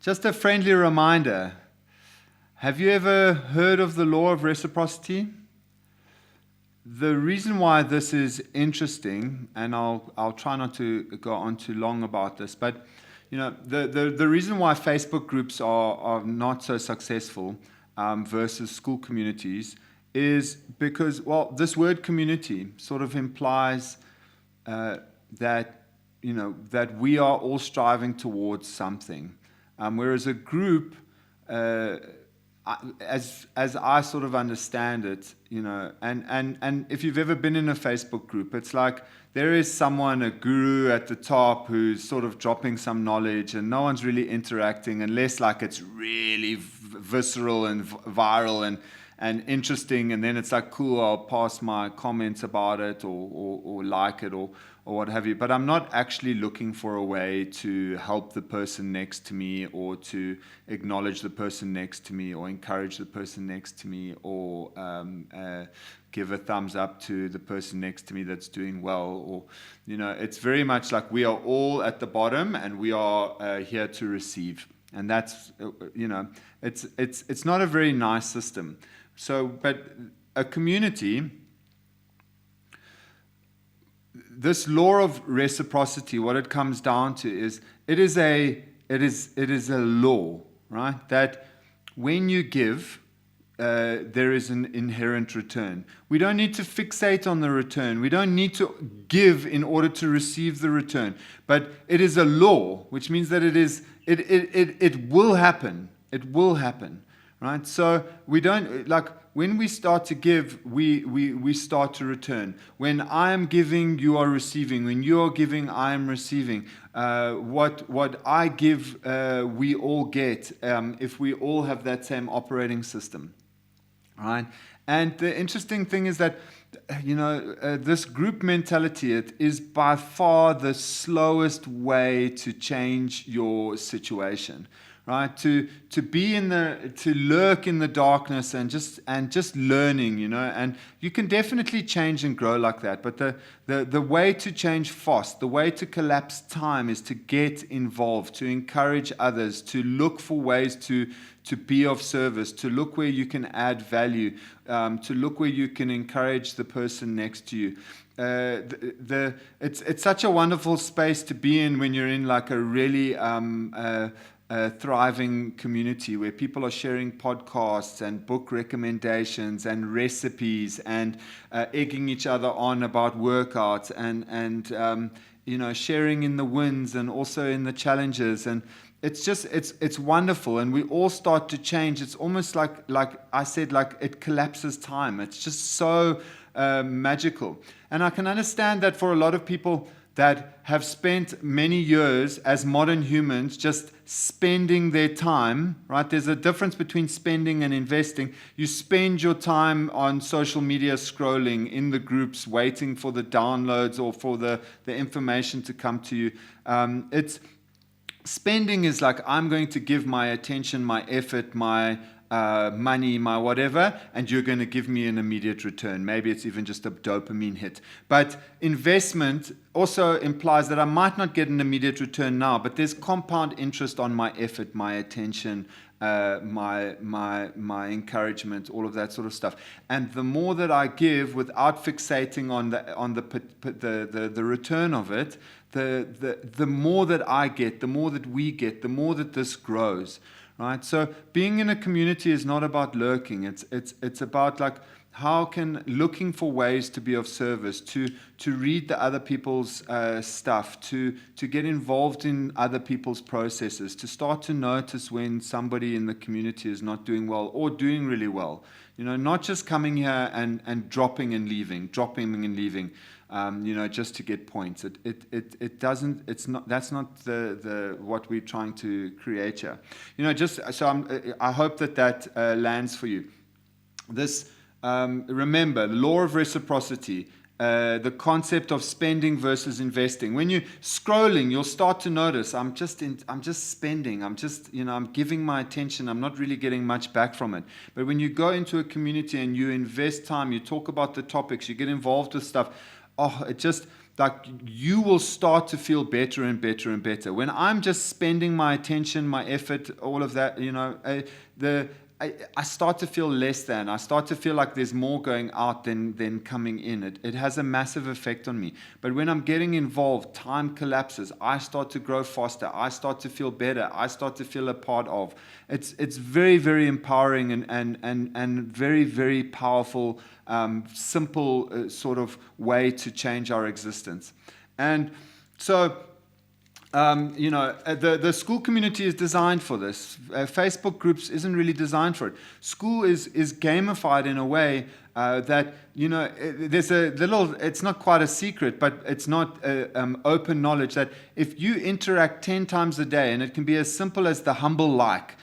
Just a friendly reminder. Have you ever heard of the law of reciprocity? The reason why this is interesting, and I'll try not to go on too long about this, but the reason why Facebook groups are not so successful versus school communities is because, well, this word community sort of implies that that we are all striving towards something, whereas a group, as I sort of understand it, and if you've ever been in a Facebook group, it's like there is someone, a guru at the top, who's sort of dropping some knowledge, and no one's really interacting unless like it's really visceral and viral and interesting, and then it's like, cool, I'll pass my comments about it or like it or what have you. But I'm not actually looking for a way to help the person next to me, or to acknowledge the person next to me, or encourage the person next to me, or give a thumbs up to the person next to me that's doing well. Or it's very much like we are all at the bottom and we are here to receive. And that's it's not a very nice system. So, but a community, this law of reciprocity, what it comes down to is it is a law, right? That when you give, there is an inherent return. We don't need to fixate on the return. We don't need to give in order to receive the return. But it is a law, which means that it will happen. It will happen. Right? So we don't, like, when we start to give, we start to return. When I am giving, you are receiving. When you are giving, I am receiving. What I give, we all get, if we all have that same operating system. Right? And the interesting thing is that, this group mentality, it is by far the slowest way to change your situation. Right, to be to lurk in the darkness and just learning, and you can definitely change and grow like that. But the way to change fast, the way to collapse time, is to get involved, to encourage others, to look for ways to be of service, to look where you can add value, to look where you can encourage the person next to you. It's such a wonderful space to be in when you're in like a really thriving community where people are sharing podcasts and book recommendations and recipes and egging each other on about workouts and sharing in the wins and also in the challenges. And it's just it's wonderful, and we all start to change. It's almost like I said, like it collapses time. It's just so magical. And I can understand that for a lot of people that have spent many years as modern humans just spending their time, right? There's a difference between spending and investing. You spend your time on social media scrolling in the groups, waiting for the downloads or for the information to come to you. Spending is like, I'm going to give my attention, my effort, my money, my whatever, and you're going to give me an immediate return. Maybe it's even just a dopamine hit. But investment also implies that I might not get an immediate return now, but there's compound interest on my effort, my attention, my encouragement, all of that sort of stuff. And the more that I give without fixating on the return of it, the more that I get, the more that we get, the more that this grows. Right? So being in a community is not about lurking. It's about like looking for ways to be of service, to read the other people's stuff, to get involved in other people's processes, to start to notice when somebody in the community is not doing well or doing really well. Not just coming here and dropping and leaving, just to get points. It doesn't. It's not. That's not the what we're trying to create here. Just so I hope that lands for you. This remember, law of reciprocity. The concept of spending versus investing. When you're scrolling, you'll start to notice I'm just spending. I'm giving my attention. I'm not really getting much back from it. But when you go into a community and you invest time, you talk about the topics, you get involved with stuff. like you will start to feel better and better and better. When I'm just spending my attention, my effort, all of that, I start to feel less than. I start to feel like there's more going out than coming in. It has a massive effect on me. But when I'm getting involved, time collapses. I start to grow faster. I start to feel better. I start to feel a part of. It's very, very empowering and very, very powerful, simple sort of way to change our existence. And so the school community is designed for this. Facebook groups isn't really designed for it. School is gamified in a way that, there's a little, it's not quite a secret, but it's not open knowledge that if you interact 10 times a day, and it can be as simple as the humble like,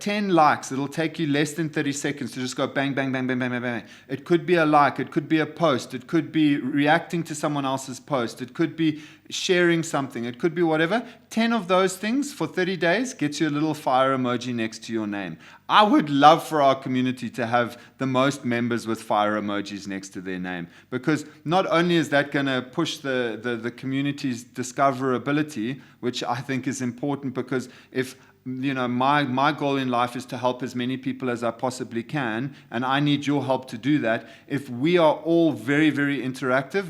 10 likes, it'll take you less than 30 seconds to just go bang, bang, bang, bang, bang, bang, bang. It could be a like, it could be a post, it could be reacting to someone else's post, it could be sharing something, it could be whatever. 10 of those things for 30 days gets you a little fire emoji next to your name. I would love for our community to have the most members with fire emojis next to their name, because not only is that going to push the community's discoverability, which I think is important, because if my goal in life is to help as many people as I possibly can, and I need your help to do that. If we are all very, very interactive,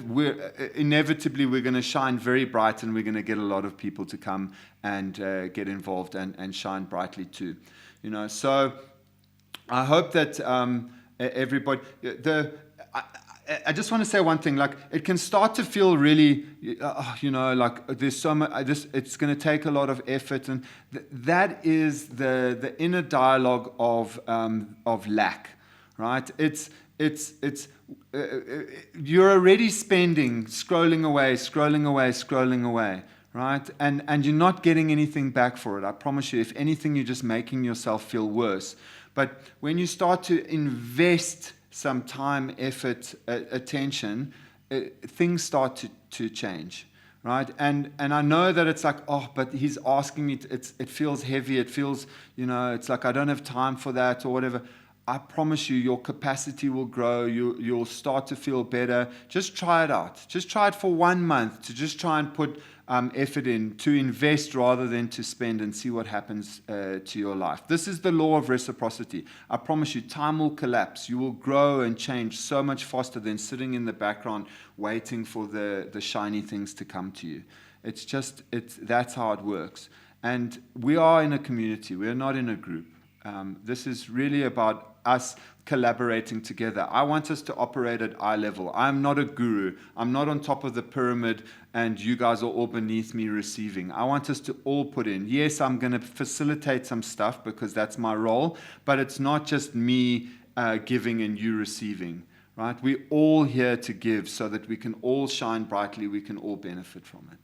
inevitably we're going to shine very bright, and we're going to get a lot of people to come and get involved and shine brightly too. So I hope that everybody. I just want to say one thing. Like, it can start to feel really, like there's so much. It's going to take a lot of effort, and that is the inner dialogue of lack, right? It's you're already spending, scrolling away, right? And you're not getting anything back for it. I promise you. If anything, you're just making yourself feel worse. But when you start to invest some time, effort, attention, things start to change, right? And I know that it's like, oh, but he's asking me. It feels heavy. It feels, it's like I don't have time for that or whatever. I promise you, your capacity will grow. You'll start to feel better. Just try it out. Just try it for 1 month to just try and put effort in, to invest rather than to spend, and see what happens to your life. This is the law of reciprocity. I promise you, time will collapse. You will grow and change so much faster than sitting in the background waiting for the shiny things to come to you. That's how it works. And we are in a community. We are not in a group. This is really about us collaborating together. I want us to operate at eye level. I'm not a guru. I'm not on top of the pyramid and you guys are all beneath me receiving. I want us to all put in. Yes, I'm going to facilitate some stuff because that's my role, but it's not just me giving and you receiving, right? We're all here to give so that we can all shine brightly. We can all benefit from it.